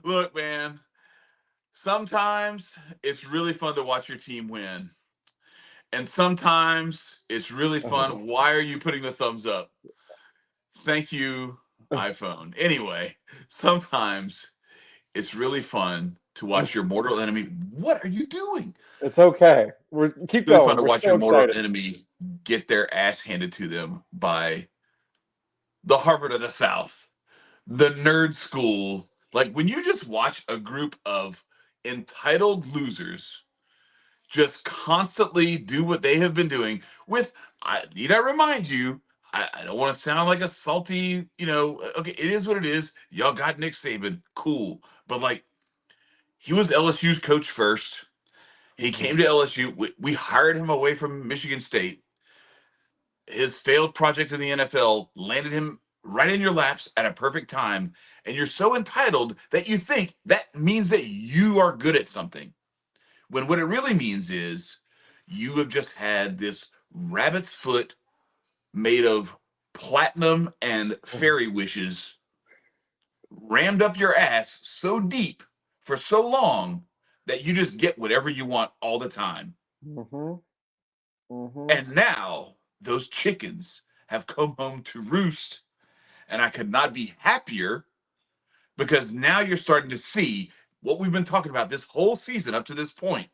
Look, man. Sometimes it's really fun to watch your team win, and sometimes it's really fun. Why are you putting the thumbs up? Thank you, iPhone. Anyway, sometimes it's really fun to watch your mortal enemy. What are you doing? It's okay. It's Keep really fun going. to We're watch so your mortal excited. enemy get their ass handed to them by the Harvard of the South, the nerd school. Like when you just watch a group of entitled losers just constantly do what they have been doing with, I need I remind you, I don't want to sound like a salty, okay, it is what it is. Y'all got Nick Saban, cool. But like he was LSU's coach first. He Mhm. came to LSU. We hired him away from Michigan State. His failed project in the NFL landed him right in your laps at a perfect time. And you're so entitled that you think that means that you are good at something. When what it really means is you have just had this rabbit's foot made of platinum and fairy wishes rammed up your ass so deep for so long that you just get whatever you want all the time. Mhm. Mhm. And now those chickens have come home to roost. And I could not be happier because now you're starting to see what we've been talking about this whole season up to this point,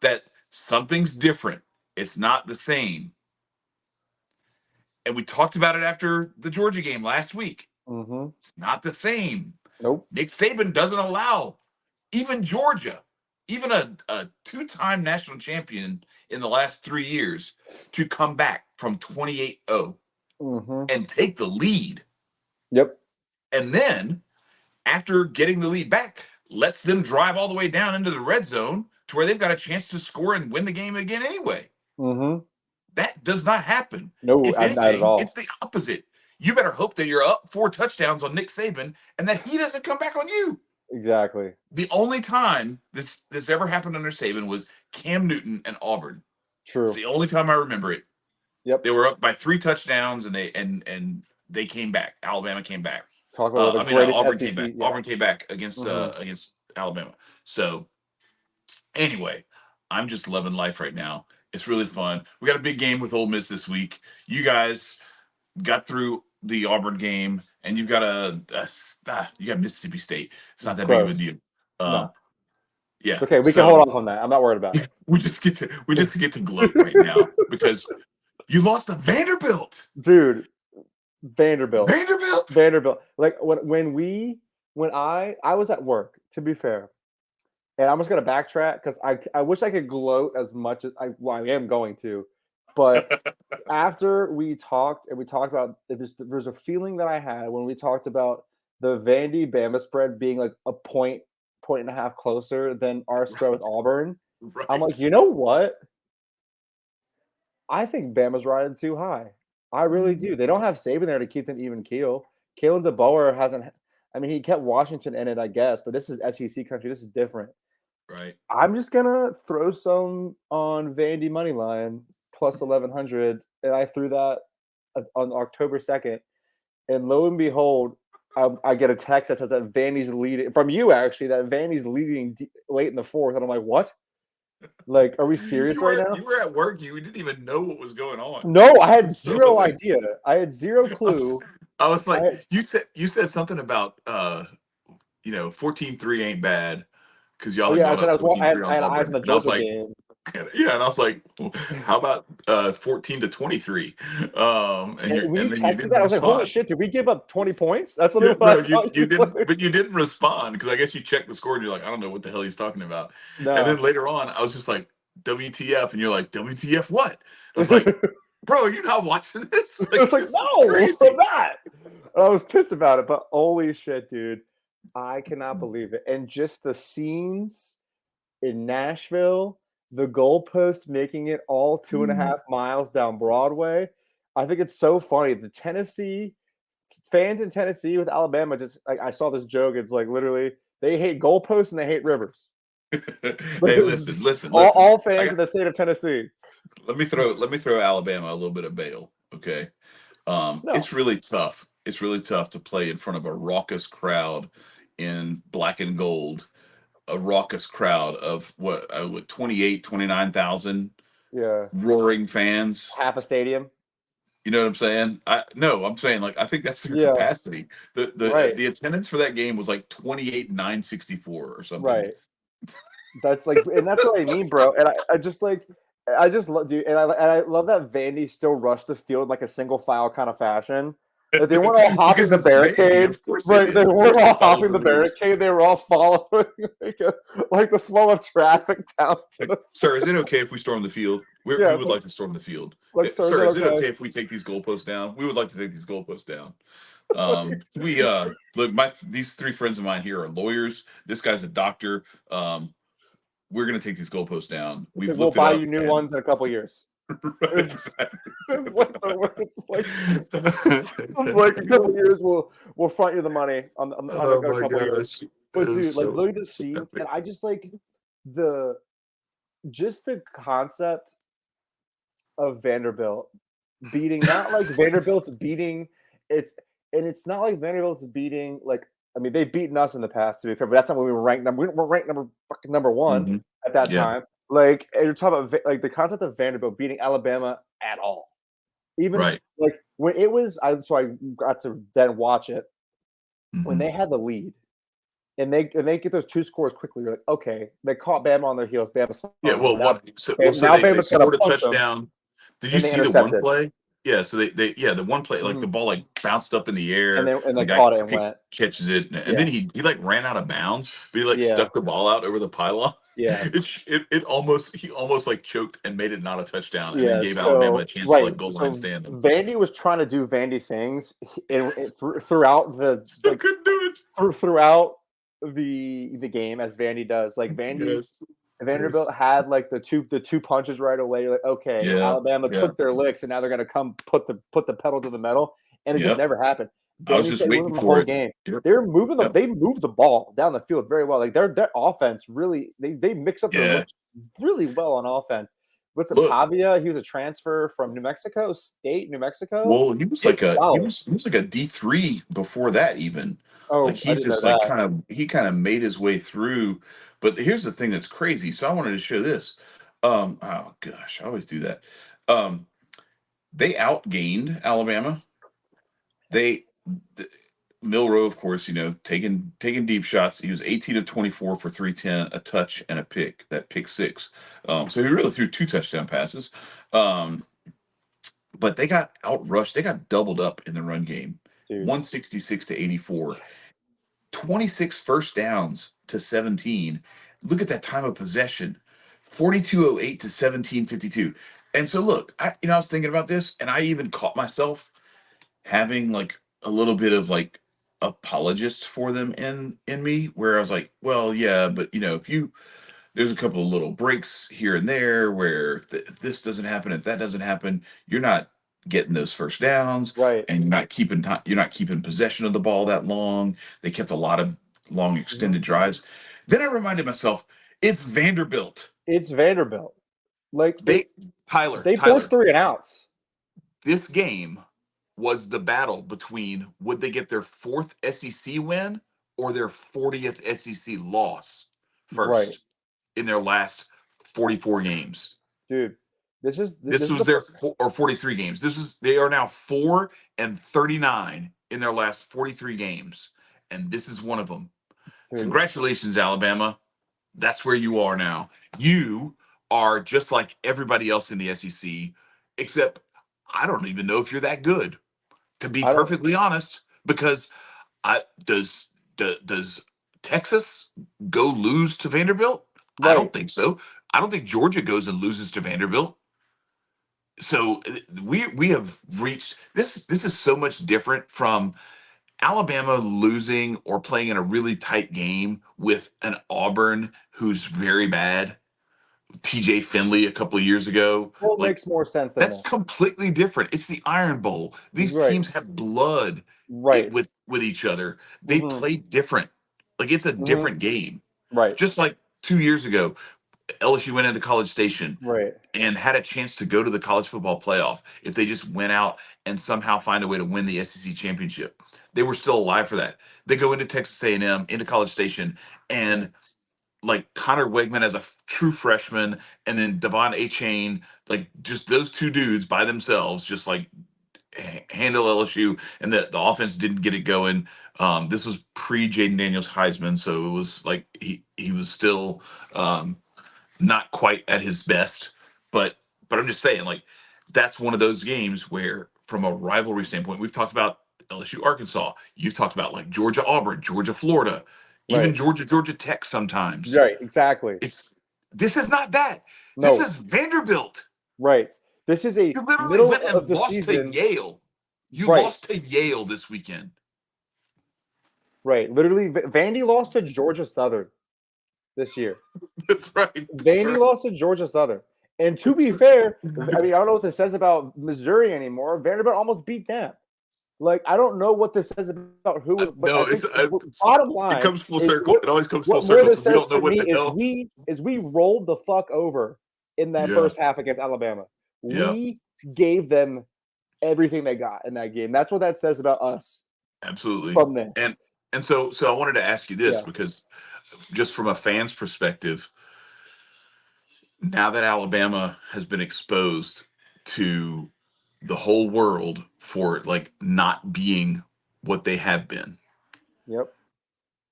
that something's different. It's not the same. And we talked about it after the Georgia game last week. Mhm. It's not the same. Nope. Nick Saban doesn't allow even Georgia, even a two-time national champion in the last 3 years, to come back from 28-0 Mhm. and take the lead. Yep. And then, after getting the lead back, lets them drive all the way down into the red zone to where they've got a chance to score and win the game again anyway. Mhm. That does not happen. No, If not at anything, it's all. the opposite. You better hope that you're up 4 touchdowns on Nick Saban and that he doesn't come back on you. Exactly. The only time this ever happened under Saban was Cam Newton and Auburn. It's True. the only time I remember it. Yep. They were up by 3 touchdowns and they came back. Alabama came back. Talk about one of the greatest Auburn came back. SEC. Yeah. Auburn came back against Mhm. Alabama. So anyway, I'm just loving life right now. It's really fun. We got a big game with Ole Miss this week. You guys got through the Auburn game, and you've got you got Mississippi State. It's not that big of a Gross. deal. Um, No. yeah. It's okay. We can hold So off on that. I'm not worried about it. we just get to gloat right now because you lost to Vanderbilt. Dude, Vanderbilt. Vanderbilt. Vanderbilt. Like when I was at work, to be fair. And I'm just gonna backtrack because I wish I could gloat as much as I am going to, but after we talked about there's a feeling that I had when we talked about the Vandy Bama spread being like a point and a half closer than our spread with Right. Auburn. I'm like, Right. you know what? I think Bama's riding too high. I really do. They don't have Saban there to keep them even keel. Kalen Deboer hasn't. I mean, he kept Washington in it, I guess, but this is SEC country. This is different. Right. I'm just gonna throw some on Vandy money line plus 1100, and I threw that on October 2nd, and lo and behold, I get a text that says that Vandy's leading from you actually that Vandy's leading late in the fourth, and I'm like, what? Like, are we serious You right were now? you were at work. You didn't even know what was going on. No, I had So zero idea. I had zero I was, clue. I was I like, had, you said something about 14-3 ain't bad because y'all oh had yeah, gone because up I 14-3 had, I on had eyes on Auburn. the And I was Georgia like, game. yeah, and I was like, well, how about 14-23? And And when you then you texted didn't that, I was like, holy respond. shit, did we give up 20 points? That's Yeah, literally no, what I you thought you you didn't, said. but you didn't respond because I guess you checked the score and you're like, I don't know what the hell he's talking about. And then No. later on, I was just like, WTF, and you're like, WTF what? I was like, bro, are you not watching this? I was Like, like, this is no, I'm crazy. not. I was pissed about it, but holy shit, dude. I cannot believe it. And just the scenes in Nashville, the goalpost making it all 2.5 miles down Broadway. I think it's so funny. The Tennessee fans in Tennessee with Alabama just like I saw this joke. It's like literally they hate goalposts and they hate rivers. Hey, listen, listen, listen. All I fans got in the state of Tennessee. let me throw Alabama a little bit of bail, okay? No. It's really tough it's really tough to play in front of a raucous crowd in black and gold, a raucous crowd of what 29,000 Yeah. roaring fans. Half a stadium. You know what I'm saying? I'm saying like I think that's their Yeah. capacity. Right. The attendance for that game was like 28,964 or something. Right. That's like, and that's what I mean, bro. And I just like, I just love, dude, and I love that Vandy still rushed the field like a single file kind of fashion. Like they weren't all hopping Because the it's Vandy, barricade, of course they right? did. They Of course weren't they all followed hopping the the rules. barricade. They were all following like the flow of traffic down to Like, the. sir, is it okay if we storm the field? We Yeah, would like to storm the field. like so is it Sir, is it okay? okay if we take these goalposts down? We would like to take these goalposts down. Like, We look, these three friends of mine here are lawyers. This guy's a doctor. We're gonna take these goalposts down. it's We've like we'll looked it buy up, you new and ones in a couple years. right, It's, exactly. it's like it's like a couple years we'll front you the money on Oh a my couple years. gosh. It But is dude, like so look at the scenes, epic. and I just like the just the concept of Vanderbilt beating not like Vanderbilt's beating it's and it's not like Vanderbilt's beating like I mean they've beaten us in the past to be fair, but that's not when we were ranked we were ranked number one Mhm. at that Yeah, time. Like and you're talking about like the concept of Vanderbilt beating Alabama at all. Even right. like when it was I got to then watch it when Mhm. they had the lead and they get those two scores quickly. You're like, okay, they caught Bama on their heels. Bama saw Yeah, them. well, Now, so now they Bama's gonna scored a punch them, touchdown. Did you and they see the one intercepted, play? Yeah, so the one play, like the mhm, ball like bounced up in the and air, they and the guy caught it and went. catches it, and then Yeah, he like ran out of bounds, but he like yeah, stuck the ball out over the pylon. yeah, It almost he almost like choked and made it not a touchdown, and then yeah. gave Alabama a So chance to right, like goal line so stand them. Vandy was trying to do Vandy things throughout the Still like couldn't do it. throughout the game as Vandy does. Like Vandy Yes, yes, Vanderbilt had like the two punches right away. You're like, okay, yeah, Alabama yeah, took their licks, and now they're gonna come put the pedal to the metal, and it just yep. never happened. I was Vandy just stayed with waiting them the for whole it. game. Yep, They're moving them. yep, They moved the ball down the field very well. Like their offense really, they mix up their yeah. looks really well on offense. With the Look, Pavia, he was a transfer from New Mexico State, New Mexico. well, It's solid. he was like a D3 before that even. Like Oh, I he's didn't know just like that. he kind of made his way through. But here's the thing that's crazy. So I wanted to show this. Oh gosh, I always do that. Um they outgained Alabama. They th- Milrow, of course, taking deep shots. He was 18 of 24 for 310, a touch and a pick, that pick six. So he really threw two touchdown passes. Um, but they got outrushed. They got doubled up in the run game, Dude. 166 to 84, 26 first downs to 17. Look at that time of possession, 42:08 to 17:52. And so look, I was thinking about this, and I even caught myself having like a little bit of like apologist for them in me, where I was like, well, yeah, but if you there's a couple of little breaks here and there where if this doesn't happen, if that doesn't happen, you're not getting those first downs, Right. and you're not keeping possession of the ball that long. They kept a lot of long Mhm. extended drives. Then I reminded myself, it's Vanderbilt. It's Vanderbilt. Like They Tyler, they forced Tyler, three and outs. this game was the battle between would they get their fourth SEC win or their 40th SEC loss Right, first in their last 44 games. dude. This is This this is was the their or 43 games. They are now 4-39 in their last 43 games, and this is one of them. dude. Congratulations, Alabama. That's where you are now. You are just like everybody else in the SEC, except I don't even know if you're that good, to be I don't perfectly honest, because I does Texas go lose to Vanderbilt? I don't right. think so. I don't think Georgia goes and loses to Vanderbilt. So we have reached this. This is so much different from Alabama losing or playing in a really tight game with an Auburn who's very bad. TJ Finley a couple of years ago. Well, it Like makes more sense than that's this. completely different. It's the Iron Bowl. These Right, teams have blood right. with each other. They Mm-hmm. play different. Like it's a Mm-hmm. different game. Right. Just like 2 years ago, LSU went into College Station Right. and had a chance to go to the college football playoff if they just went out and somehow find a way to win the SEC championship. They were still alive for that. They go into Texas A&M, into College Station, and like Connor Wegman as a true freshman, and then Devon A-Chain, like just those two dudes by themselves, just like handle LSU, and the offense didn't get it going. This was pre Jaden Daniels Heisman, so it was like he was still not quite at his best. But I'm just saying, like, that's one of those games where, from a rivalry standpoint, we've talked about LSU Arkansas. You've talked about like Georgia Auburn, Georgia Florida, even Right. Georgia Tech sometimes. Right. Exactly. This is not that. This No. is Vanderbilt. Right. This is a You literally middle went of and the lost to season. Yale. You Right. lost to Yale this weekend. Right. Literally, Vandy lost to Georgia Southern this year. That's right. Vandy lost to Georgia Southern. And to be fair, I mean, I don't know what this says about Missouri anymore. Vanderbilt almost beat them. Like, I don't know what this says about who, but No, I think bottom line it comes full is circle. It always comes full what more circle this because we says don't know to what me the hell. is we rolled the fuck over in that Yeah. first half against Alabama. Yeah. We gave them everything they got in that game. That's what that says about us. Absolutely. From this. And so I wanted to ask you this, Yeah. because just from a fan's perspective, now that Alabama has been exposed to the whole world for like not being what they have been, Yep.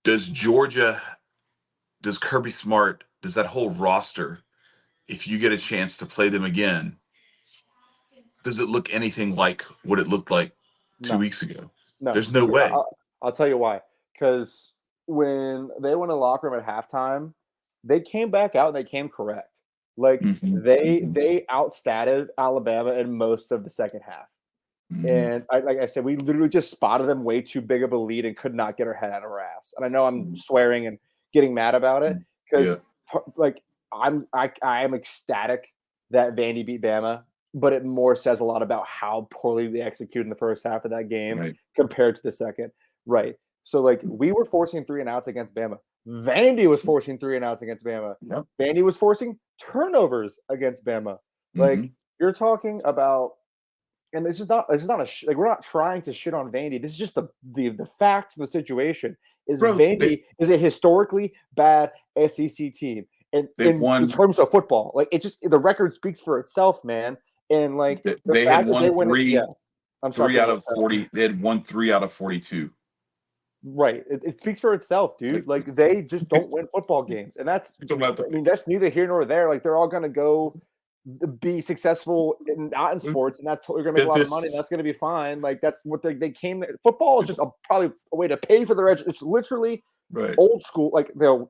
does Georgia, does Kirby Smart, does that whole roster, if you get a chance to play them again, does it look anything like what it looked like 2 No. weeks ago? No. There's no way. I'll tell you why. Because when they went in the locker room at halftime, they came back out and they came correct. Like Mhm. they outstatted Alabama in most of the second half. Mhm. And like I said, we literally just spotted them way too big of a lead and could not get our head out of our ass. And I know I'm swearing and getting mad about it because, Yeah. like, I am ecstatic that Vandy beat Bama, but it more says a lot about how poorly they executed in the first half of that game Right. compared to the second. Right. So, like, we were forcing 3-and-outs against Bama. Vandy was forcing 3-and-outs against Bama. Yep. Vandy was forcing turnovers against Bama. Like, Mhm. you're talking about. And it's just not like we're not trying to shit on Vandy. This is just the facts of the situation. Is Bro, Vandy is a historically bad SEC team, and they've in won. terms of football, like it just the record speaks for itself, man. And like the They had fact that they won win it, yeah. I'm sorry. three out of 40. They had won 3 out of 42. Right. It speaks for itself, dude. Like they just don't win football games, and that's I mean that's neither here nor there. Like they're all gonna go be successful not in sports, and that's you're gonna make a lot of money. And that's gonna be fine. Like that's what they came. Football is just probably a way to pay for their education. It's literally Right. old school. Like they'll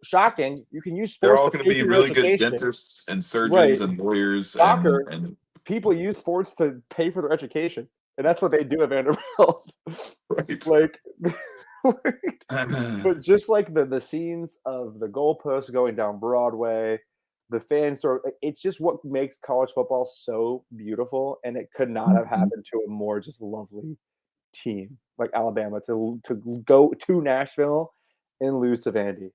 shocking. You can use They're sports all to going to pay be for your really good education. dentists and surgeons Right. and lawyers. Soccer. And People use sports to pay for their education, and that's what they do at Vanderbilt. right. Like. But just like the scenes of the goalposts going down Broadway, the fans it's just what makes college football so beautiful, and it could not have happened to a more just lovely team like Alabama to go to Nashville and lose to Vandy.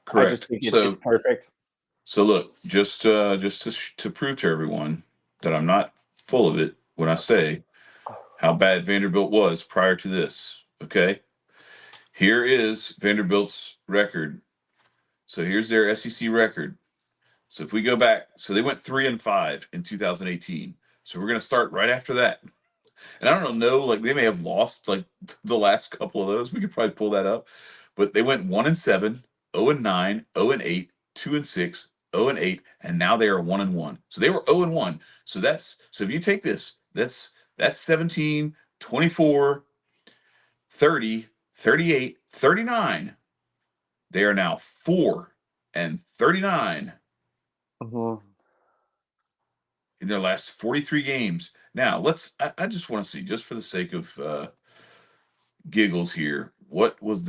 Correct. I just think it's perfect. So look, just to prove to everyone that I'm not full of it when I say how bad Vanderbilt was prior to this. Okay, here is Vanderbilt's record. So here's their SEC record. So if we go back, so they went 3-5 in 2018. So we're gonna start right after that. And I don't know, like they may have lost like the last couple of those. We could probably pull that up. But they went 1-7, 0-9, 0-8, 2-6, 0-8, and now they are 1-1. So they were 0-1. So if you take this, that's 17, 24, 30, 38, 39. They are now 4-39 in their last 43 games. Now I just want to see, just for the sake of giggles here, what was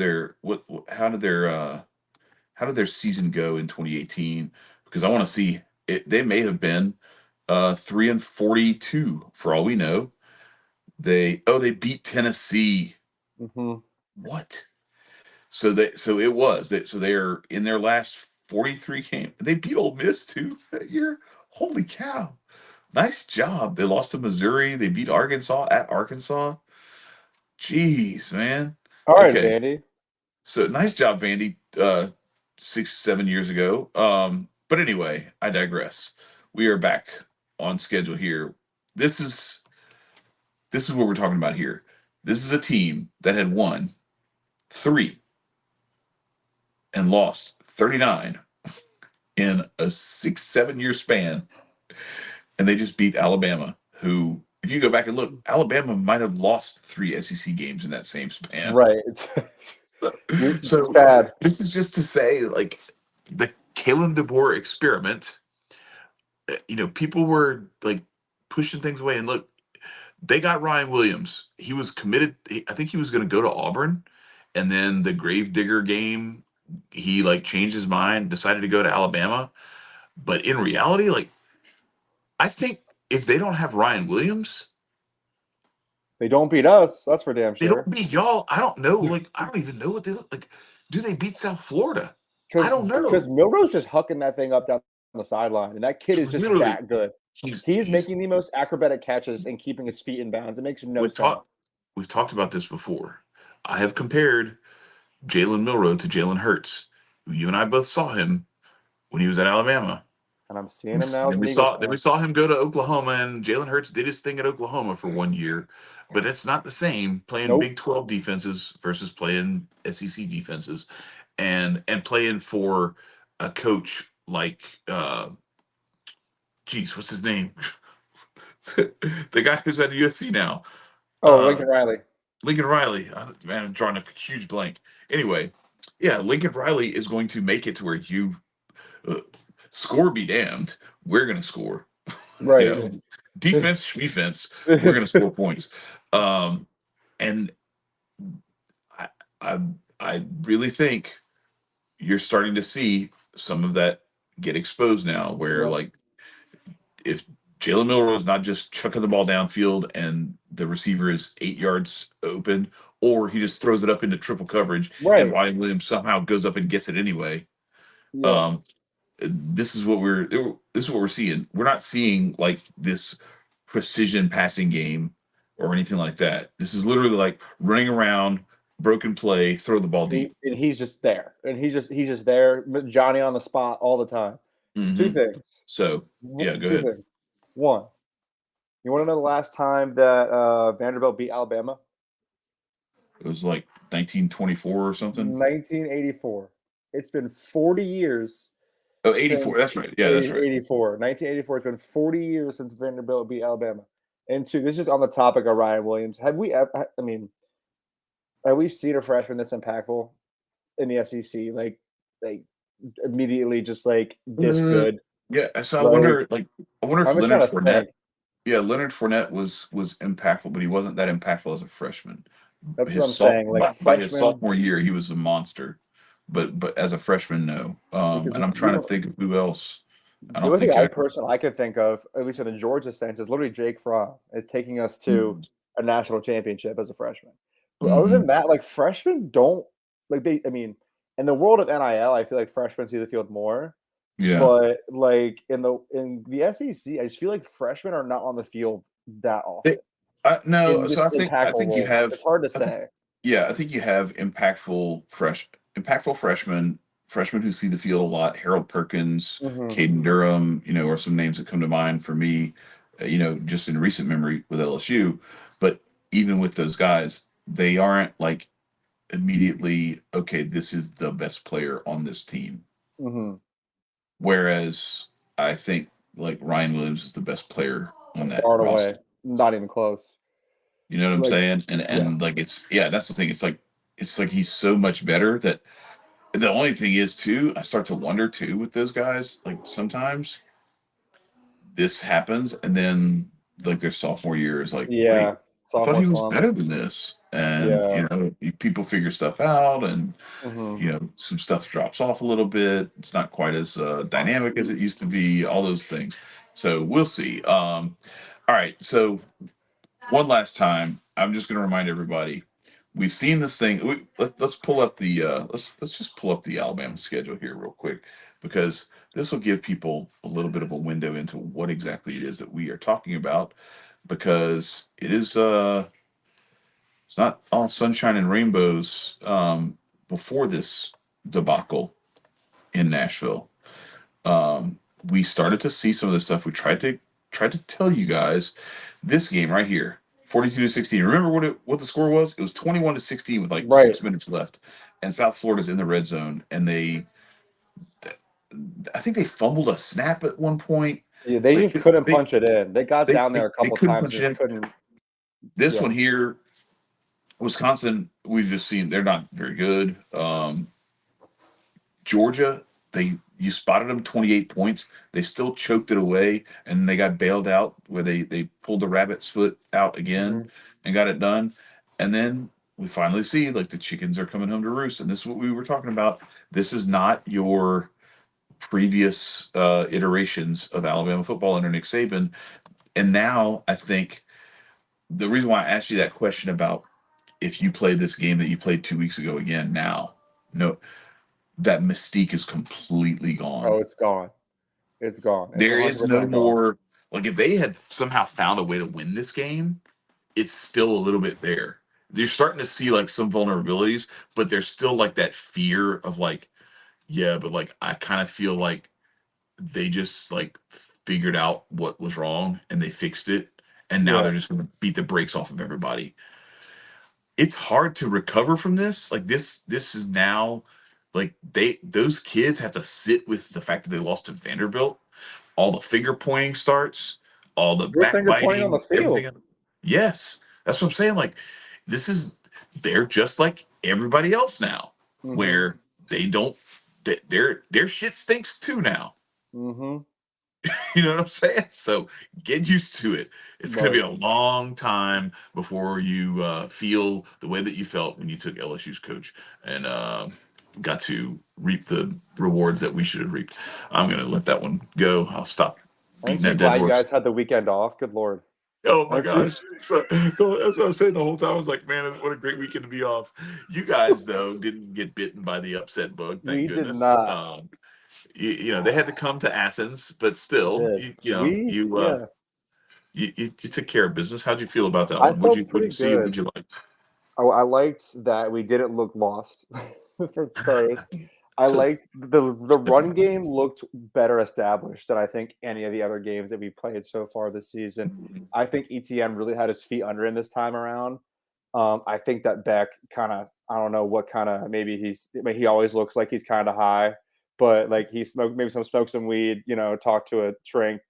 how did their season go in 2018? Because I want to see it. They may have been 3-42 for all we know. They beat Tennessee. Mm-hmm. What? So they are in their last 43 games. They beat Ole Miss too that year. Holy cow! Nice job. They lost to Missouri. They beat Arkansas at Arkansas. Jeez, man. All right, Okay, Vandy. so nice job, Vandy. 6, 7 years ago. But anyway, I digress. We are back on schedule here. This is this is what we're talking about here. This is a team that had won 3 and lost 39 in a 6, 7 year span, and they just beat Alabama, who, if you go back and look, Alabama might have lost 3 SEC games in that same span. Right. So, It's so bad. this is just to say, like, the Kalen Deboer experiment. People were like pushing things away, and look, they got Ryan Williams. He was committed. I think he was going to go to Auburn, and then the Gravedigger game, he like changed his mind, decided to go to Alabama. But in reality, like, I think if they don't have Ryan Williams, They don't beat us. That's for damn they sure. don't beat y'all. I don't know. Like, I don't even know what they look like. Do they beat South Florida? I don't know. Because Milroe's just hucking that thing up down the sideline, and that kid is just Literally, that good. He's making the most acrobatic catches and keeping his feet in bounds. It makes no sense. We've talked about this before. I have compared Jalen Milroe to Jalen Hurts. You and I both saw him when he was at Alabama. And I'm seeing him now. Then we saw him go to Oklahoma, and Jalen Hurts did his thing at Oklahoma for 1 year, but it's not the same playing Nope. Big 12 defenses versus playing SEC defenses, and playing for a coach like what's his name? The guy who's at USC now. Oh, Lincoln Riley. Lincoln Riley. Man, I'm drawing a huge blank. Anyway, yeah, Lincoln Riley is going to make it to where you score be damned. We're going to score. Right. Defense, we're going to score points. And I really think you're starting to see some of that get exposed now, where like if Jalen Milroe is not just chucking the ball downfield and the receiver is 8 yards open, or he just throws it up into triple coverage, and Ryan Williams somehow goes up and gets it anyway. Yeah. This is what we're seeing. We're not seeing like this precision passing game or anything like that. This is literally like running around, broken play, throw the ball deep. And he's just there. And he's just there, Johnny on the spot all the time. Mm-hmm. 2 things. So, yeah, go 2 ahead. things. 1, you want to know the last time that Vanderbilt beat Alabama? It was like 1924 or something. 1984. It's been 40 years. Oh, 84. That's right. Yeah, that's right. 84. 1984. It's been 40 years since Vanderbilt beat Alabama. And 2, this is just on the topic of Ryan Williams. Have we seen a freshman that's impactful in the SEC? Like immediately just like this good. Yeah. So I wonder if Leonard Fournette. Yeah, Leonard Fournette was impactful, but he wasn't that impactful as a freshman. That's what I'm saying. Like by his sophomore year, he was a monster. But as a freshman, no. And I'm trying to think of who else. The only thing I could think of, at least in the Georgia sense, is literally Jake Fromm is taking us to a national championship as a freshman. But other than that, like freshmen don't in the world of NIL, I feel like freshmen see the field more. Yeah. But like in the SEC, I just feel like freshmen are not on the field that often. No, so I think you have. It's hard to say. I think you have impactful freshmen who see the field a lot. Harold Perkins, Caden Durham, are some names that come to mind for me, just in recent memory with LSU. But even with those guys, they aren't like immediately, okay, this is the best player on this team. Whereas I think like Ryan Williams is the best player on that roster. Away. Not even close. You know what I'm saying? And like that's the thing. It's like he's so much better that the only thing is too, I start to wonder too with those guys, like sometimes this happens and then like their sophomore year is like, wait, I thought he was better than this. And people figure stuff out and some stuff drops off a little bit. It's not quite as dynamic as it used to be, all those things. So we'll see. All right. So one last time, I'm just going to remind everybody, we've seen this thing. Let's pull up the let's just pull up the Alabama schedule here real quick, because this will give people a little bit of a window into what exactly it is that we are talking about, because it's not all sunshine and rainbows before this debacle in Nashville. We started to see some of this stuff. We tried to tell you guys this game right here, 42-16. Remember what the score was? It was 21-16 with like Right. 6 minutes left, and South Florida's in the red zone, and I think they fumbled a snap at one point. Yeah, they Like just couldn't they punch it in. They got they down there they, a they couple couldn't times, punch it just in. couldn't. This Yeah. one here, Wisconsin, we've just seen they're not very good. Georgia, you spotted them 28 points. They still choked it away, and they got bailed out where they pulled the rabbit's foot out again Mhm. and got it done. And then we finally see like the chickens are coming home to roost. And this is what we were talking about. This is not your previous iterations of Alabama football under Nick Saban. And now I think the reason why I asked you that question about if you played this game that you played 2 weeks ago again now, no, that mystique is completely gone. Oh, it's gone. It's gone. It's There is no 100% gone. more, like if they had somehow found a way to win this game, it's still a little bit there. They're starting to see like some vulnerabilities, but there's still like that fear of like, yeah, but like I kind of feel like they just like figured out what was wrong and they fixed it, and now Yeah. they're just going to beat the brakes off of everybody. It's hard to recover from this. Like this is now like those kids have to sit with the fact that they lost to Vanderbilt. All the finger pointing starts, all the Your finger pointing on the backbiting, everything. field. Yes, that's what I'm saying. Like this is they're just like everybody else now, Mm-hmm. where they don't their shit stinks too now. Mm-hmm. You know what I'm saying? So get used to it. It's going to be Right. a long time before you feel the way that you felt when you took LSU's coach and got to reap the rewards that we should have reaped. I'm going to let that one go. I'll stop beating Aren't you that dead glad you horse. guys had the weekend off? Good Lord. Oh my Aren't you? gosh. So, that's what I was saying the whole time. I was like, man, what a great weekend to be off. You guys, though, didn't get bitten by the upset bug, thank We did goodness. not. They had to come to Athens, but We still, did. Yeah. you took care of business. How'd you feel about that I one? felt What'd pretty you see? good. What'd you like? I liked that we didn't look lost for starters. I So, liked the run game looked better established than I think any of the other games that we played so far this season. I think ETN really had his feet under him this time around. I think that Beck kind of, I don't know what kind of, he always looks like he's kind of high, but like he smoked some weed, talked to a shrink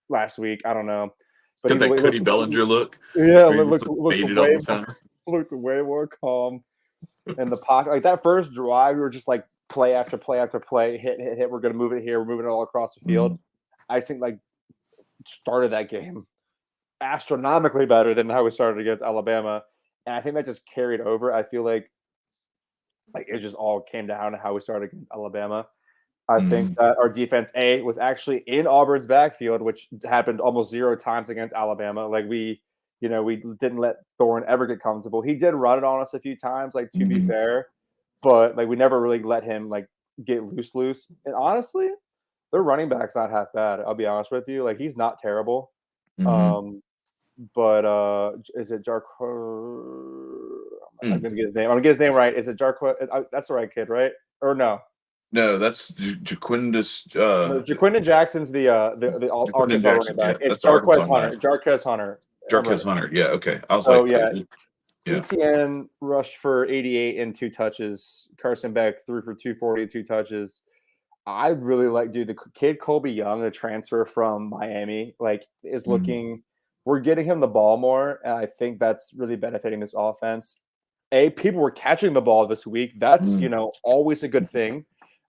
last week. I don't know, but got that Cody Bellinger look yeah, where he just looked faded all way the time. looked way more calm in the pocket. Like that first drive, we were just like play after play after play, hit. We're gonna move it here. We're moving it all across the field. Mhm. I think like started that game astronomically better than how we started against Alabama, and I think that just carried over. I feel like it just all came down to how we started against Alabama. I think Mhm. that our defense was actually in Auburn's backfield, which happened almost 0 times against Alabama. Like we didn't let Thorne ever get comfortable. He did run it on us a few times, like to be Mhm. fair, but like we never really let him like get loose. And honestly, their running back's not half bad. I'll be honest with you. Like he's not terrible. Mhm. Um, but is it I'm Mm. gonna get his name. I'm gonna get his name right. Is it Jarqu? That's the right kid, right? Or no? No, that's Jaquindus. No, Jaquindon Jackson's the Jaquindon Arkansas Jackson. running Yeah, back. It's that's the Arkansas guy. Jarquez Hunter. I'm Jarquez right. Hunter. Yeah. Okay. I was So like, yeah, yeah. ETN rushed for 88 and 2 touches. Carson Beck threw for 240, 2 touches. I really like, dude, the kid Colby Young, the transfer from Miami, like is Mhm. looking. We're getting him the ball more, and I think that's really benefiting this offense. People were catching the ball this week. That's Mhm. always a good thing.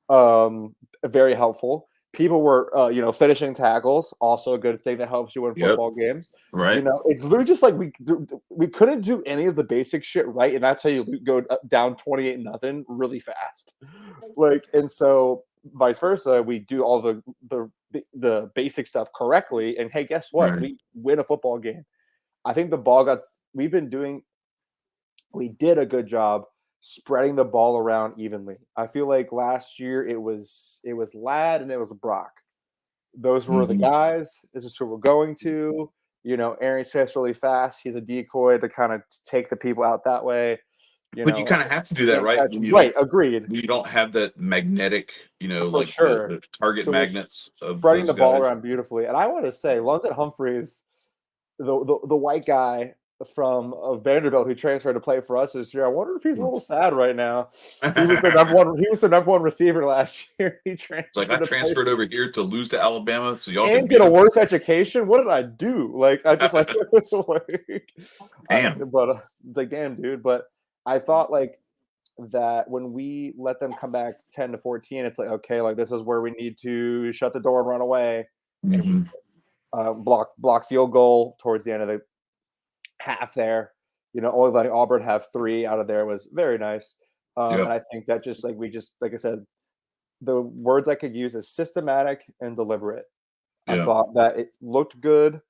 Very helpful. People were finishing tackles, also a good thing that helps you win Yep. football games. Right. It's literally just like we couldn't do any of the basic shit right, and that's how you go down 28-0 really fast. And so vice versa, we do all the basic stuff correctly, and hey, guess what? Right. We win a football game. I think the ball got. We've been doing we did a good job spreading the ball around evenly. I feel like last year it was Ladd and it was Brock. Those were the Mhm. guys. This is who we're going to. Aaron Smith's really fast. He's a decoy to kind of take the people out that way. But you kind of have to do that, Can't right? catch When him. you Right, like agreed. when you don't have that magnetic, For like sure. the target So we're magnets of spreading those the ball guys. around beautifully. And I want to say, London Humphreys, the white guy from Vanderbilt who transferred to play for us this year. I wonder if he's a little sad right now. He was their number one. He was their number one receiver last year. He It's like I transferred to play transferred over here to lose to Alabama so y'all can and beat get a them. worse education. What did I do? Like I just like, Damn. but it's like damn, dude. But I thought like that when we let them come back 10-14, it's like okay, like this is where we need to shut the door and run away, and we Mhm. block field goal towards the end of the half there. Only letting Auburn have 3 out of there was very nice. And Yep. I think that just like I said, the words I could use is systematic and deliberate. I Yeah. thought that it looked good.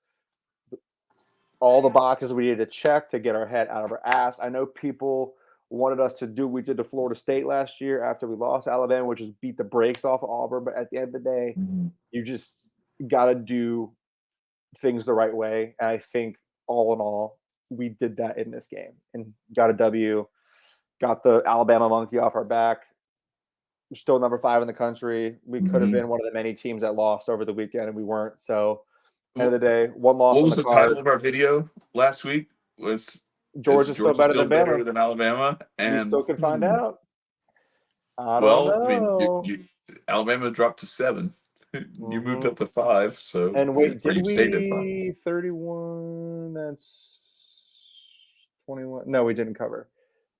All the boxes we needed to check to get our head out of our ass. I know people wanted us to do what we did to Florida State last year after we lost Alabama, which is beat the brakes off of Auburn. But at the end of the day, Mhm. you just got to do things the right way. And I think all in all, we did that in this game and got a W, got the Alabama monkey off our back. We're still number 5 in the country. We could have Mhm. been one of the many teams that lost over the weekend, and we weren't. So, end Wh- of the day, one loss What on was the the title card. of our video last week? Was Is Georgia's still Georgia better still than better Bama. than Alabama? We And still can find out. I don't well, I mean, know. Alabama dropped to 7. You moved Hmm. up to 5, so And wait, or did you stayed at 5. we 31? That's 21. No, we didn't cover.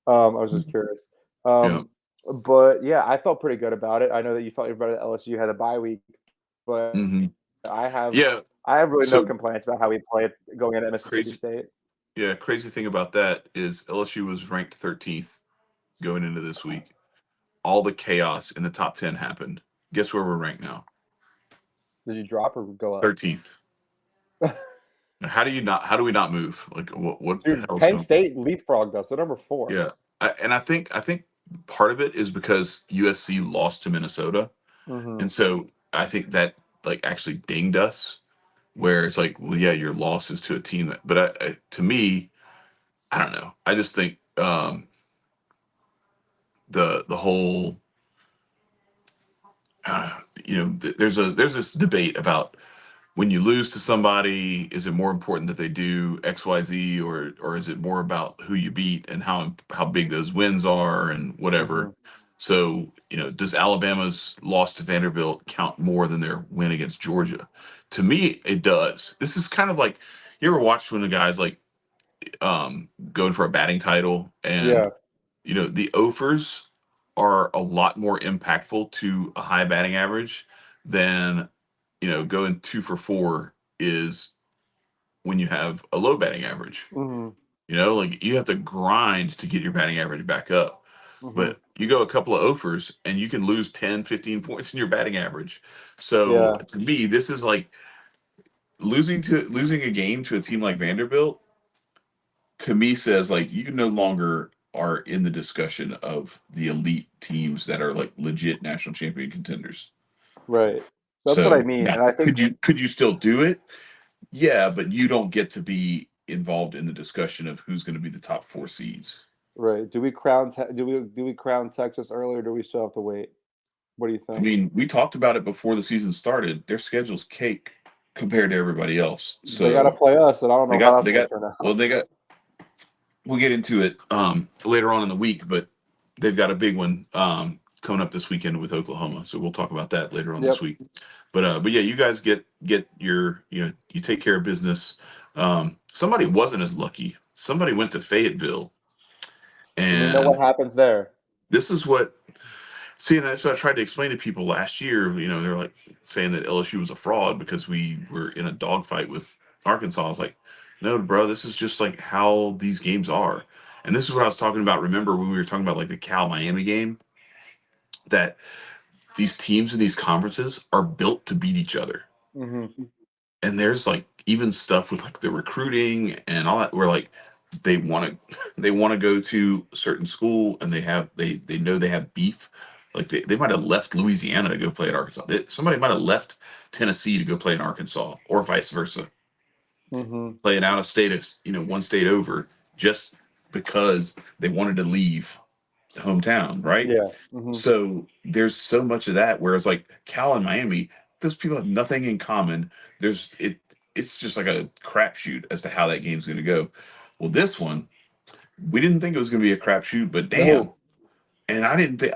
I was just curious. Yeah. But yeah, I felt pretty good about it. I know that you felt everybody at LSU had a bye week, but Hmm. I have Yeah. I have really no So complaints about how we played going into Mississippi crazy. State. Yeah, crazy thing about that is LSU was ranked 13th going into this week. All the chaos in the top 10 happened. Guess where we're ranked now? Did you drop or go up? 13th. How do we not move? Like what the Dude, hell's Penn going on? State leapfrogged us. They're number 4. Yeah. I think part of it is because USC lost to Minnesota. Mhm. And so I think that like actually dinged us where it's like, well, yeah, your loss is to a team that, but to me, I don't know. I just think the whole there's this debate about when you lose to somebody, is it more important that they do XYZ, or is it more about who you beat and how big those wins are and whatever. Mhm. So does Alabama's loss to Vanderbilt count more than their win against Georgia? To me, it does. This is kind of like, you ever watched when the guys like going for a batting title, and Yeah. the offers are a lot more impactful to a high batting average than going 2 for 4 is when you have a low batting average. Mhm. Like you have to grind to get your batting average back up. Mhm. But you go a couple of offers and you can lose 10, 15 points in your batting average. So Yeah. to me, this is like losing a game to a team like Vanderbilt, to me, says like you no longer are in the discussion of the elite teams that are like legit national champion contenders. Right. That's what I So mean, now, and I think could you still do it? Yeah, but you don't get to be involved in the discussion of who's going to be the top 4 seeds. right. Do we crown Texas early, or do we still have to wait? What do you I think? mean, we talked about it before the season started. Their schedule's cake compared to everybody else. They gotta So play us, and I don't they know how got that's they gonna got turn well out. they got we'll get into it later on in the week, but they've got a big one coming up this weekend with Oklahoma. So we'll talk about that later on this Yep. week. But yeah, you guys get your you take care of business. Somebody wasn't as lucky. Somebody went to Fayetteville, And we know what and happens there. this is what see, and that's what I tried to explain to people last year. They're like saying that LSU was a fraud because we were in a dogfight with Arkansas. I was like, no, bro, this is just like how these games are. And this is what I was talking about. Remember when we were talking about like the Cal Miami game, that these teams in these conferences are built to beat each other. Mhm. And there's like even stuff with like the recruiting and all that, where like they want to they want to go to a certain school, and they know they have beef. Like they might have left Louisiana to go play at Arkansas. Somebody might have left Tennessee to go play in Arkansas, or vice versa, Mm-hmm. playing out of state, one state over, just because they wanted to leave hometown, right? Yeah. Mm-hmm. So there's so much of that. Whereas like Cal and Miami, those people have nothing in common. It's just like a crapshoot as to how that game's going to go. Well, this one, we didn't think it was going to be a crapshoot, but damn. No. And I didn't think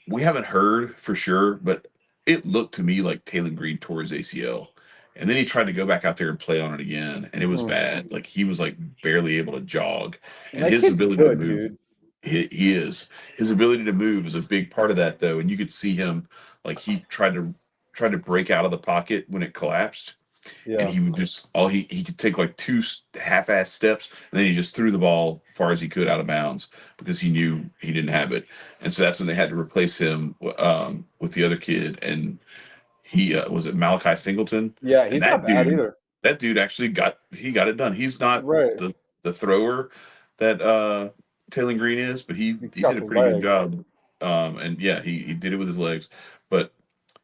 we haven't heard for sure, but it looked to me like Taylor Green tore his ACL. And then he tried to go back out there and play on it again, and it was Mm-hmm. bad. Like he was like barely able to jog, And and that his kid's ability to good, move, dude. he is his ability to move is a big part of that though. And you could see him like he tried to break out of the pocket when it collapsed, and Yeah. he would just he could take like two half-ass steps, and then he just threw the ball as far as he could out of bounds because he knew he didn't have it. And so that's when they had to replace him with the other kid. And he was it Malachi Singleton. Yeah, And he's not bad either. that dude actually got it done. He's not Right. the thrower that Taylor Green is, but He's he got did a the pretty good legs. job. And yeah, he did it with his legs. But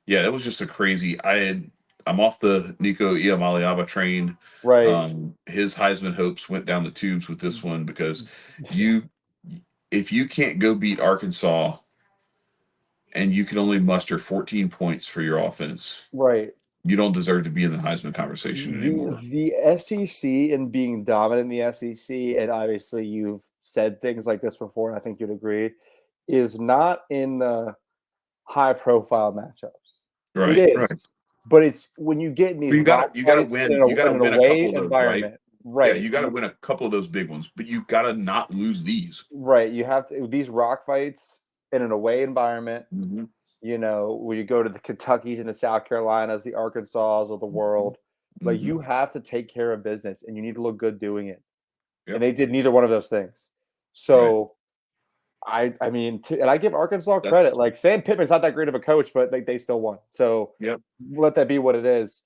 yeah, it was just a crazy. I'm off the Nico Iamaleava train. Right. His Heisman hopes went down the tubes with this one because you, if you can't go beat Arkansas and you can only muster 14 points for your offense, Right. you don't deserve to be in the Heisman conversation anymore. The SEC and being dominant in the SEC, and obviously you've said things like this before, and I think you'd agree, is not in the high profile matchups. It Right, right. is, but it's when you get in But these rock fights you in gotta an win a couple away of those, right? environment. Yeah, Right. you got to win a couple of those big ones, but you got to not lose these. Right. You have to these rock fights in an away environment. Mm-hmm. When you go to the Kentuckys and the South Carolinas, the Arkansas of the world, like Mm-hmm. you have to take care of business and you need to look good doing it. And Yep. they did neither one of those things. Right. So and I give Arkansas That's credit. Like Sam Pittman's not that great of a coach, but they still won. So yep. let that be what it is.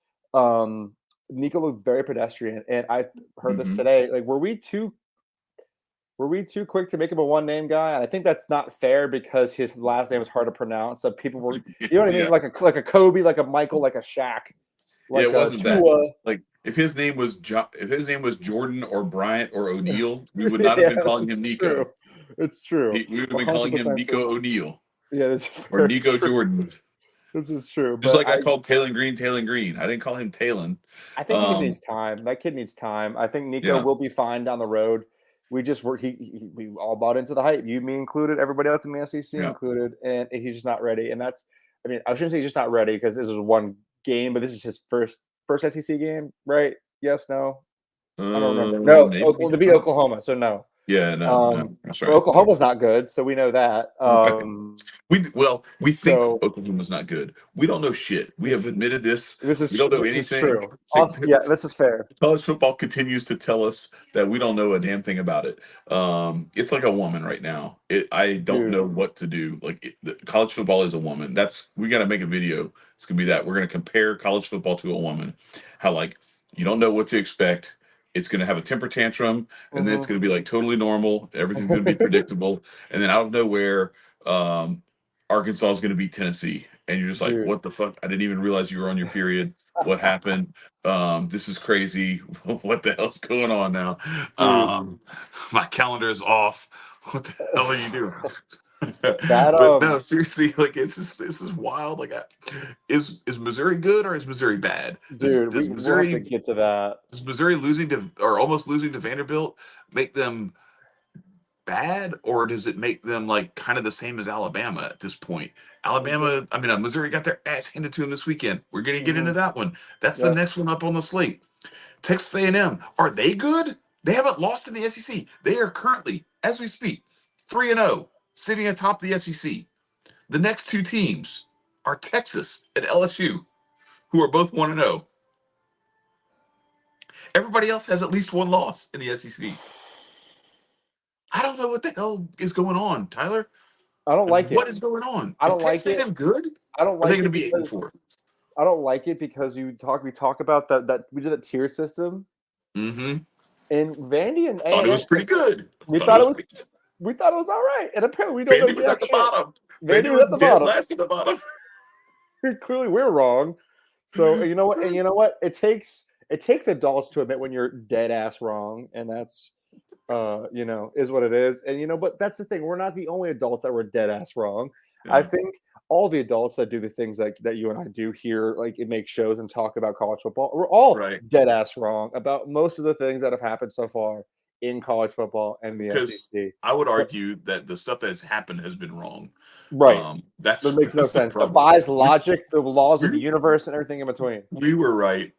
Nico looked very pedestrian, and I heard this Mm-hmm. today. Like, were we too quick to make him a one name guy? And I think that's not fair because his last name is hard to pronounce. So people were, you know what I mean, Yeah. like a Kobe, like a Michael, like a Shaq, Yeah, like it a wasn't that. Tua. Like if his name was Jordan or Bryant or O'Neal, we would not have Yeah, been calling it's him true. Nico. It's true. We would have been calling him 100% true. Nico O'Neal Yeah, this is or very Nico true. Jordan. This is true. Just But like I called Taylor Green Taylor Green. I didn't call him Talon. I think he just needs time. That kid needs time. I think Nico Yeah. will be fine down the road. We just were we all bought into the hype. You, me included, everybody else in the SEC Yeah. included, and he's just not ready. And I shouldn't say he's just not ready because this is one game, but this is his first SEC game, right? Yes, no, I don't remember. No, Maybe. they beat Oklahoma, so no. Yeah, no, that's right. Oklahoma's not good, so we know that. Right. We think So Oklahoma's not good. We don't know shit. We have admitted this. We don't know this is anything. true. Yeah, this is fair. College football continues to tell us that we don't know a damn thing about it. It's like a woman right now. I don't Dude. know what to do. College football is a woman. We got to make a video. It's gonna be that we're gonna compare college football to a woman. How like you don't know what to expect. It's gonna have a temper tantrum, and then it's gonna be like totally normal. Everything's gonna be predictable, and then out of nowhere, um, Arkansas is gonna beat Tennessee, and you're just like, Dude. what the fuck? I didn't even realize you were on your period. What happened? This is crazy. What the hell's going on now? Dude. My calendar is off. What the hell are you doing? That But no, seriously, like this is wild. Is Missouri good or is Missouri bad? dude, we'll have to get to that. Does Missouri losing to or almost losing to Vanderbilt make them bad, or does it make them like kind of the same as Alabama at this point? Missouri got their ass handed to them this weekend. We're going to get into that one. That's the Yep. next one up on the slate. Texas A&M, are they good? They haven't lost in the SEC. They are currently, as we speak, 3-0, sitting atop the SEC. The next two teams are Texas and LSU, who are both 1-0. Everybody else has at least one loss in the SEC. I don't know what the hell is going on, Tyler. I don't like What it. is going on? I Is don't like Texas it. A&M good? I don't Are they like going to it be 8 and because 4? I don't like it because we talk about that we did a tier system. Mm-hmm. And Vandy and Thought it A&M, was pretty good. we Thought it thought it was was pretty good. we thought it was all right, and apparently we don't know Vandy was at jack the shit. bottom. Vandy Vandy was was at the dead bottom. last at the bottom. Clearly, we're wrong. So you know what? And you know what? It takes adults to admit when you're dead ass wrong, and that's is what it is. And but that's the thing. We're not the only adults that were dead ass wrong. I Yeah. think all the adults that do the things like that you and I do here, like it make shows and talk about college football, we're all Right. dead ass wrong about most of the things that have happened so far in college football and the Because SEC. I would But argue that the stuff that has happened has been wrong. right, That's that makes no the sense. problem. Defies logic, the laws of the We, universe, and everything in between. we were right.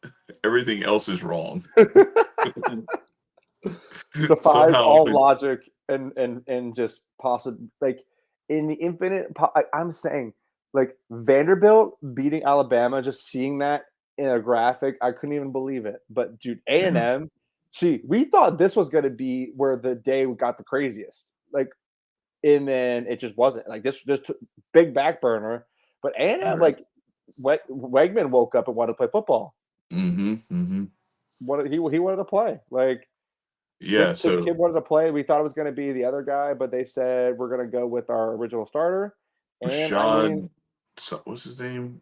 Everything else is wrong. Defies Somehow, all logic and just possible like in the infinite. I'm saying like Vanderbilt beating Alabama, just seeing that in a graphic, I couldn't even believe it. But dude, A&M, see, we thought this was going to be where the day got the craziest, like, and then it just wasn't. Like this big back burner. But A&M, like, Wegman woke up and wanted to play football. He wanted to play like. Yeah. The So kid wanted to play. We thought it was going to be the other guy, but they said we're going to go with our original starter. And I mean, Rashad, what's his name?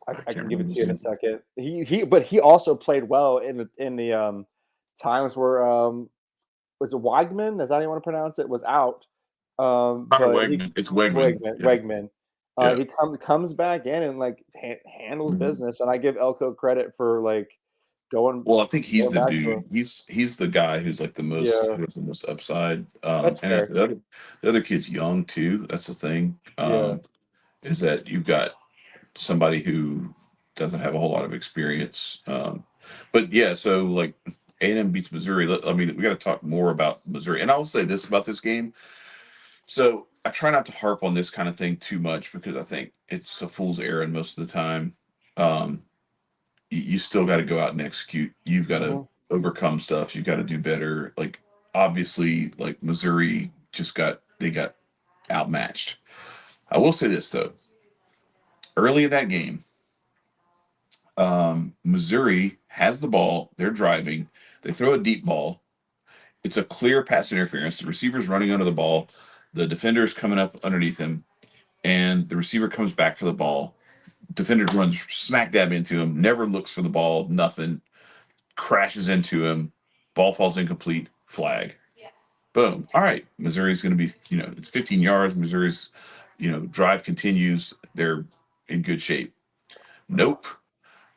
I Can't can give remember it to his you in a name. second. But he also played well in the times where was it Weigman? Is that how you want to pronounce it? Was out. Connor But he Wegman. It's Wegman. Yeah. Wegman. Yeah. He comes back in and like handles Mhm. business, and I give Elko credit for like going Well, I think he's going the back to him. dude. He's the guy who's like Yeah, who has the most upside. that's And fair. the other kid's young too. That's the thing. Yeah. Is that you've got somebody who doesn't have a whole lot of experience. But yeah, so like A&M beats Missouri. I mean, we got to talk more about Missouri. And I will say this about this game. So I try not to harp on this kind of thing too much because I think it's a fool's errand most of the time. Um, you still got to go out and execute. You've got to Mhm. overcome stuff. You've got to do better. Like obviously, like Missouri they got outmatched. I will say this though. Early in that game, Missouri has the ball. They're driving. They throw a deep ball. It's a clear pass interference. The receiver's running under the ball. The defender's coming up underneath him, and the receiver comes back for the ball. Defender runs smack dab into him. Never looks for the ball. Nothing. Crashes into him. Ball falls incomplete. Flag. Boom. All right. Missouri's going to be, it's 15 yards. Missouri's, drive continues. They're in good shape. Nope.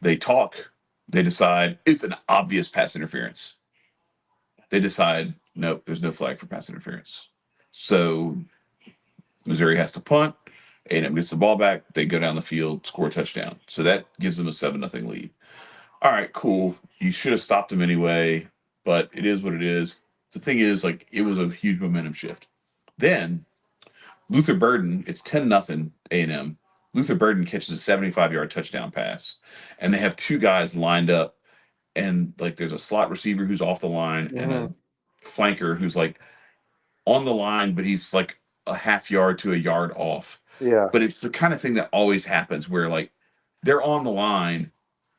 They talk. They decide it's an obvious pass interference. They decide, nope, there's no flag for pass interference. So Missouri has to punt. A&M gets the ball back. They go down the field, score a touchdown. So that gives them a 7-0 lead. All right, cool. You should have stopped them anyway, but it is what it is. The thing is, like, it was a huge momentum shift. Then Luther Burden, it's 10-0 A&M. Luther Burden catches a 75-yard touchdown pass, and they have two guys lined up, and like there's a slot receiver who's off the line and a Mhm. flanker who's like on the line, but he's like a half yard to a yard off. Yeah. But it's the kind of thing that always happens where like they're on the line,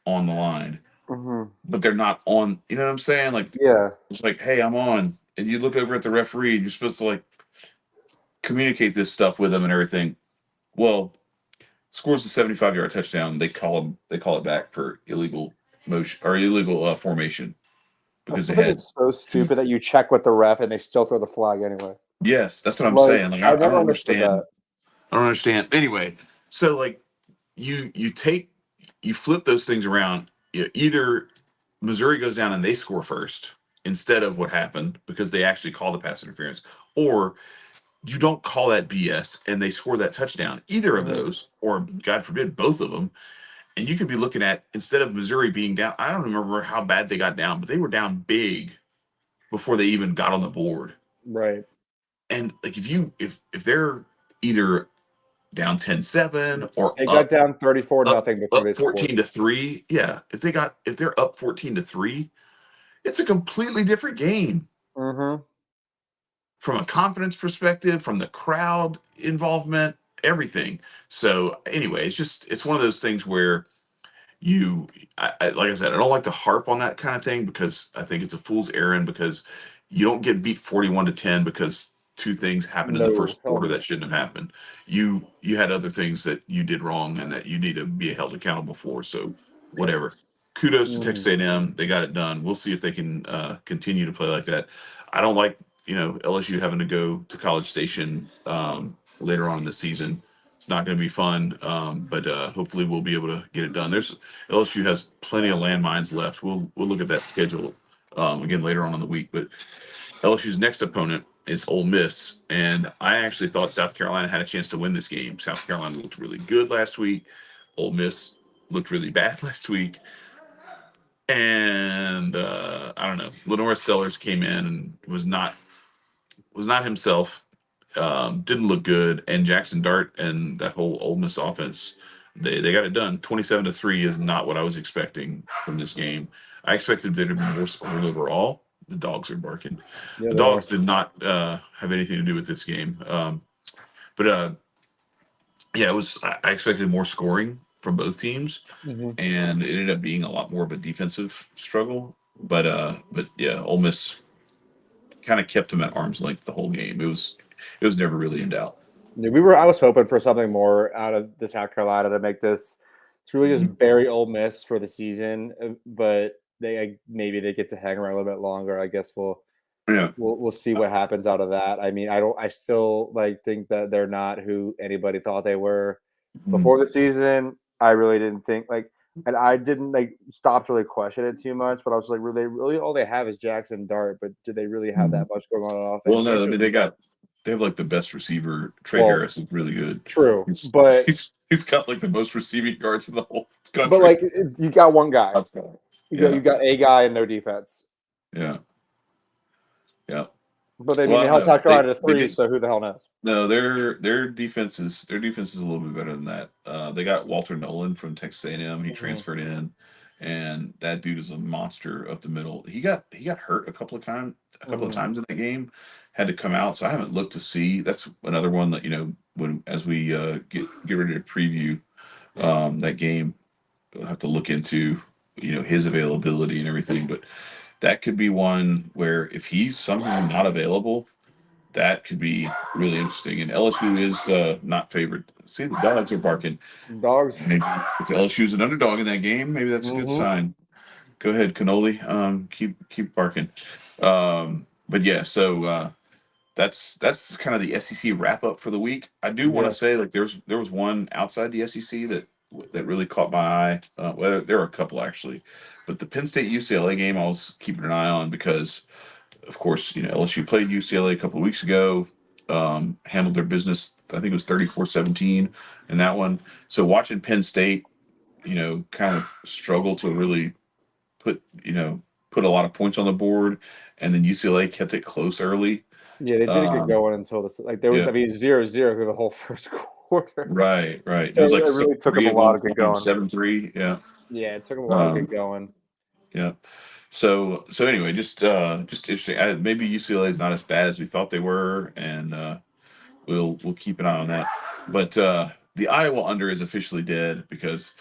Mhm. but they're not on. You know what I'm saying? Like Yeah. it's like, hey, I'm on, and you look over at the referee, and you're supposed to like communicate this stuff with them and everything. Well, scores the 75-yard touchdown. They call it back for illegal motion or illegal formation I because they still think had it's so two. stupid that you check with the ref and they still throw the flag anyway. Yes, that's what I'm Like, saying. Like I I never don't understood understand. that. I don't understand. Anyway, so like you flip those things around. Either Missouri goes down and they score first instead of what happened because they actually call the pass interference, or you don't call that BS and they score that touchdown. Either of Mhm. those, or God forbid, both of them, and you could be looking at instead of Missouri being down. I don't remember how bad they got down, but they were down big before they even got on the board. Right. And like if they're either down 10-7 or They got down 34 up nothing before up they scored. 14-3. Yeah, if they're up 14-3, it's a completely different game Mhm. from a confidence perspective, from the crowd involvement, everything. So anyway, it's one of those things where like I said, I don't like to harp on that kind of thing because I think it's a fool's errand because you don't get beat 41-10 because two things happened in the No, first hell quarter no. that shouldn't have happened. You had other things that you did wrong and that you need to be held accountable for. So whatever. Kudos to Texas A&M. They got it done. We'll see if they can continue to play like that. I don't like LSU having to go to College Station later on in the season. It's not going to be fun, but hopefully we'll be able to get it done. LSU has plenty of landmines left. We'll look at that schedule again later on in the week. But LSU's next opponent is Ole Miss, and I actually thought South Carolina had a chance to win this game. South Carolina looked really good last week. Ole Miss looked really bad last week, and I don't know. Lenore Sellers came in and was not himself. Didn't look good, and Jackson Dart and that whole Ole Miss offense, they got it done. 27-3 is not what I was expecting from this game. I expected there to be more scoring overall. The dogs are barking. Yeah, The they are. dogs did not have anything to do with this game. But yeah, it was. I expected more scoring from both teams, Mm-hmm. and it ended up being a lot more of a defensive struggle. But yeah, Ole Miss kind of kept them at arm's length the whole game. It was never really in doubt. Yeah, I was hoping for something more out of the South Carolina to make this. It's really Mhm. just bury Ole Miss for the season, but maybe they get to hang around a little bit longer. I guess Yeah. we'll see what happens out of that. I mean, I still think that they're not who anybody thought they were Mhm. before the season. I really didn't think and I didn't stop to really question it too much. But I was like, really all they have is Jackson Dart, but do they really have that much going on Well, offense? The no, I answer mean is no. they have like the best receiver. Trey Well, Harris is really good. true, He's but he's got like the most receiving yards in the whole but country. you got one guy. That's You yeah, got a guy in their defense. yeah, yeah. But they Well, I don't held know. South They Carolina to they three, did so who the hell knows? no. Their defense is a little bit better than that. They got Walter Nolan from Texas A&M. He Mhm. transferred in, and that dude is a monster up the middle. He got hurt a couple of Mhm. times in that game, had to come out. So I haven't looked to see. That's another one that when as we get ready to preview that game, we'll have to look into his availability and everything. But that could be one where if he's somehow not available, that could be really interesting. And LSU is not favored. See, the dogs are barking. Dogs. Maybe if LSU's an underdog in that game, maybe that's a good Mhm. sign. Go ahead, Cannoli. Keep barking. But yeah, so that's kind of the SEC wrap up for the week. I do want to Yeah. say like there was one outside the SEC that really caught my eye. Well, there were a couple actually, but the Penn State UCLA game I was keeping an eye on because, of course, LSU played UCLA a couple of weeks ago, handled their business. I think it was 34-17 in that one. So watching Penn State, kind of struggle to really put you know put a lot of points on the board, and then UCLA kept it close early. Yeah, they didn't get Um, going until this. There was, yeah. I mean, 0-0 through the whole first quarter. Right, right. It So was like it really took them 7-3 a at while one to get point, going. 7-3. Yeah. Yeah, it took them a while to get Um, going. yeah. So anyway, just interesting. Maybe UCLA is not as bad as we thought they were, and we'll keep an eye on that. But the Iowa under is officially dead because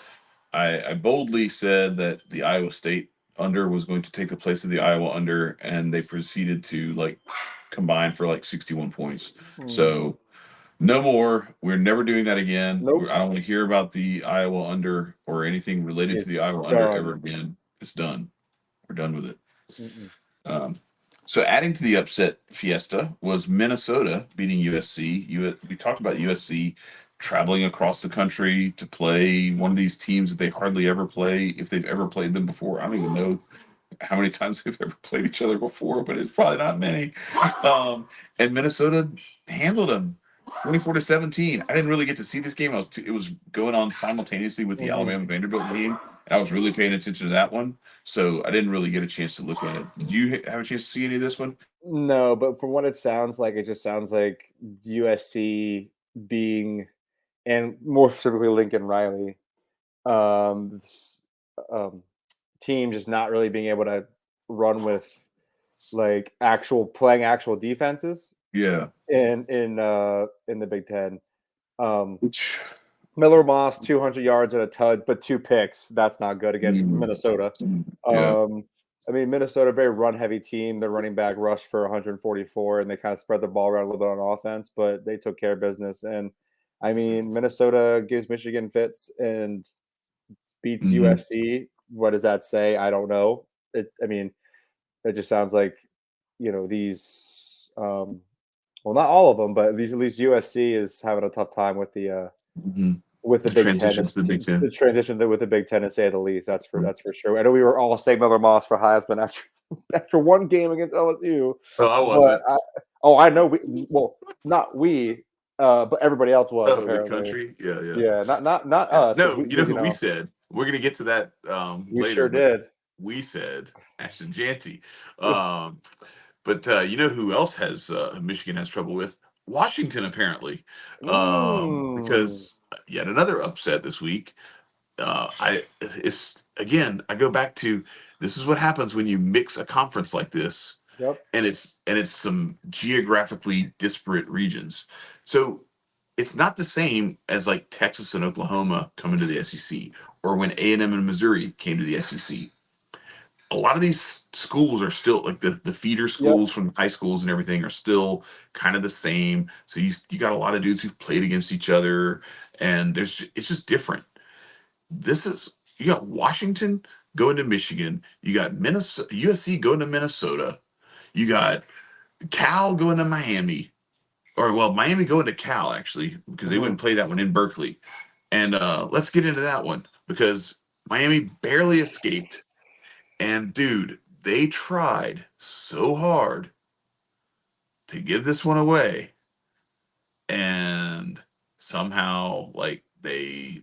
I boldly said that the Iowa State under was going to take the place of the Iowa under, and they proceeded to combine for 61 points. Hmm. So no more. We're never doing that again. Nope, I don't want to hear about the Iowa under or anything related to the it's Iowa under ever done. again. It's done. We're done with it. Mm-mm. Um, so adding to the upset fiesta was Minnesota beating USC. We talked about USC traveling across the country to play one of these teams that they hardly ever play, if they've ever played them before. I don't even know how many times they've ever played each other before, but it's probably not many. And Minnesota handled them 24-17. I didn't really get to see this game. It was going on simultaneously with the Mhm. Alabama Vanderbilt game, and I was really paying attention to that one. So I didn't really get a chance to look at it. Did you have a chance to see any of this one? No, but from what it sounds like, it just sounds like USC being, and more specifically Lincoln Riley, s- um, team just not really being able to run with actual playing actual defenses Yeah. in the Big Ten. Um, Which Miller Moss 200 yards and a tud, but 2 picks. That's not good against Minnesota. Yeah. I mean, Minnesota, very run-heavy team. Their running back rushed for 144, and they kind of spread the ball around a little bit on offense, but they took care of business. And I mean, Minnesota gives Michigan fits and beats Mhm. USC. What does that say? I don't know. I mean, it just sounds like these. Well, not all of them, but at least USC is having a tough time Mhm. with the The Big Ten. transition to the Big Ten. The transition with the Big Ten, to say the least. That's for sure. I know we were all saying Miller Moss for Heisman after one game against LSU, Oh, I but wasn't. I know not we, but everybody else was Oh, the apparently. country. Yeah, yeah. Yeah, not Yeah. us because No, we you know you who we know said? We're gonna get to that we later, sure but did. we said Ashton Janty. Um, but you know who else has Michigan has trouble with? Washington, apparently, Mm, because yet another upset this week. It's again. I go back to this is what happens when you mix a conference like this, yep. and it's some geographically disparate regions. So it's not the same as like Texas and Oklahoma coming to the SEC, or when A&M and Missouri came to the SEC. A lot of these schools are still like the feeder Yep. schools from high schools and everything are still kind of the same. So you got a lot of dudes who've played against each other, and it's just different. This is you got Washington going to Michigan, you got Minnesota USC going to Minnesota, you got Cal going to Miami, or well, Miami going to Cal actually because they Mhm. wouldn't play that one in Berkeley. And let's get into that one because Miami barely escaped. And dude, they tried so hard to give this one away, and somehow like they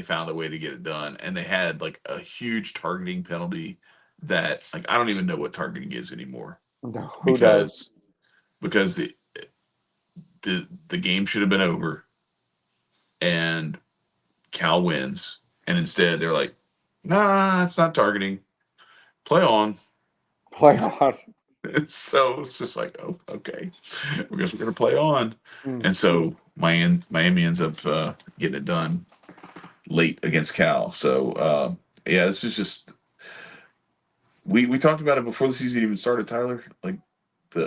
found a way to get it done. And they had like a huge targeting penalty that like I don't even know what targeting is anymore No, who does? because because the game should have been over and Cal wins, and instead they're like, nah, it's not targeting. Play on. Playoff. So it's just like, oh, okay, I guess we're gonna play on. Mm. And so Miami ends up getting it done late against Cal. So yeah, this is just we talked about it before the season even started, Tyler. Like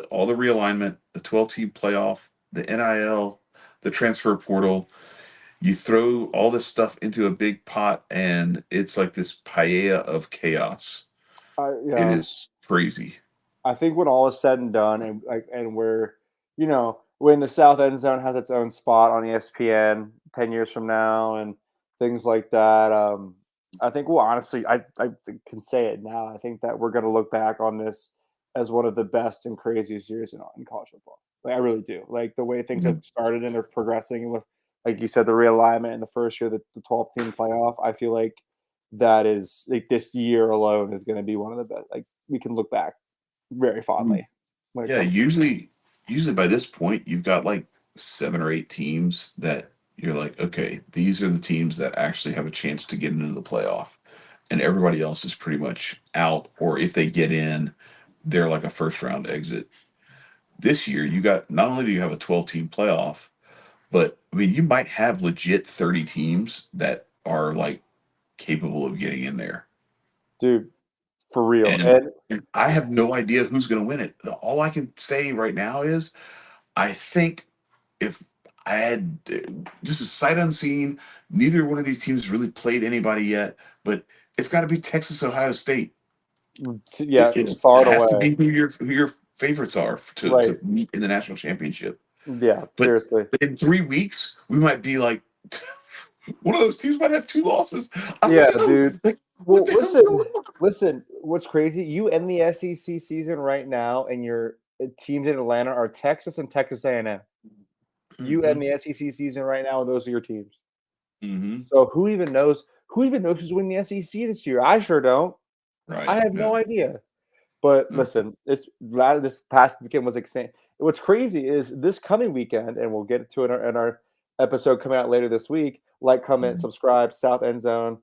all the realignment, the 12-team playoff, the NIL, the transfer portal. You throw all this stuff into a big pot, and it's like this paella of chaos. It Yeah. is crazy. I think when all is said and done, and we're, when the South End Zone has its own spot on ESPN 10 years from now, and things like that, I think. Well, honestly, I can say it now. I think that we're going to look back on this as one of the best and craziest years in college football. Like I really do. Like the way things have Mhm. started and they're progressing with, like you said, the realignment in the first year, the 12-team playoff. I feel like that is like this year alone is going to be one of the best. Like we can look back very fondly when it Yeah, comes to. usually by this point you've got like 7 or 8 teams that you're like, okay, these are the teams that actually have a chance to get into the playoff, and everybody else is pretty much out. Or if they get in, they're like a first round exit. This year, you got not only do you have a 12-team playoff, but I mean you might have legit 30 teams that are like capable of getting in there. Dude, for real. And, And and I have no idea who's going to win it. All I can say right now is I think if I had just a sight unseen, neither one of these teams really played anybody yet, but it's got to be Texas, Ohio State. yeah, It far and has to away. be who your favorites are Right. to meet in the national championship. Yeah, But seriously. in 3 weeks, we might be like one of those teams might have 2 losses. I don't Yeah, know. dude. Like what Well, the hell's going on? listen. What's crazy? You end the SEC season right now, and your teams in Atlanta are Texas and Texas A&M. You Mm-hmm. end the SEC season right now, and those are your teams. Mm-hmm. So who even knows? Who even knows who's winning the SEC this year? I sure don't. I Right. have No. no idea. But No. listen, it's glad this past weekend was insane. What's crazy is this coming weekend, and we'll get to it in our episode coming out later this week. Like, comment, Mhm. subscribe, South End Zone.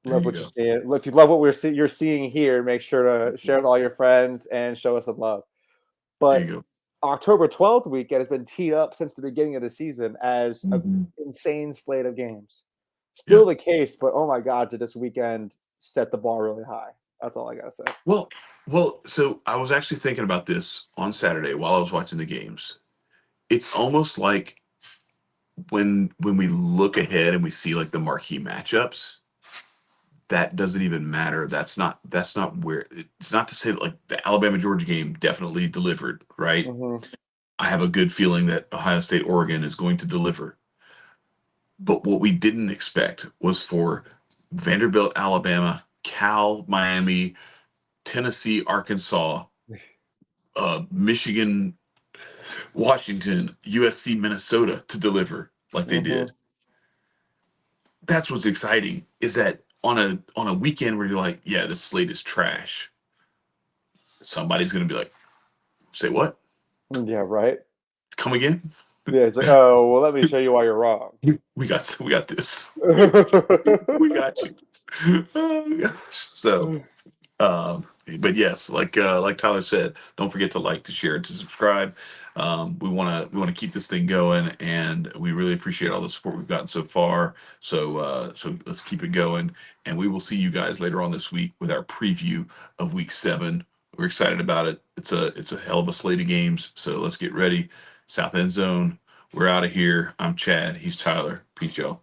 There Love you what you're go. seeing. If you love what you're seeing here, make sure to share with all your friends and show us some love. There you But go. October 12th weekend has been teed up since the beginning of the season as an Mhm. insane slate of games. Yeah. Still the case, but oh my God, did this weekend set the bar really high? That's all I gotta say. Well, so I was actually thinking about this on Saturday while I was watching the games. It's almost like when we look ahead and we see like the marquee matchups, that doesn't even matter. That's not where it's not to say that like the Alabama Georgia game definitely delivered, right? Mm-hmm. I have a good feeling that Ohio State Oregon is going to deliver. But what we didn't expect was for Vanderbilt, Alabama, Cal, Miami, Tennessee, Arkansas, Michigan, Washington, USC, Minnesota to deliver like they Mm-hmm. did. That's what's exciting is that on a weekend where you're like, yeah, this slate is trash. Somebody's gonna be like, say what? Yeah, right. Come again? Yeah, it's like, oh well, let me show you why you're wrong. We got this. We got you. Oh, gosh. So but yes, like Tyler said, don't forget to like, to share, to subscribe. We want to keep this thing going, and we really appreciate all the support we've gotten so far. So let's keep it going, and we will see you guys later on this week with our preview of Week 7. We're excited about it. It's a hell of a slate of games. So let's get ready. South End Zone. We're out of here. I'm Chad. He's Tyler. Peace, y'all.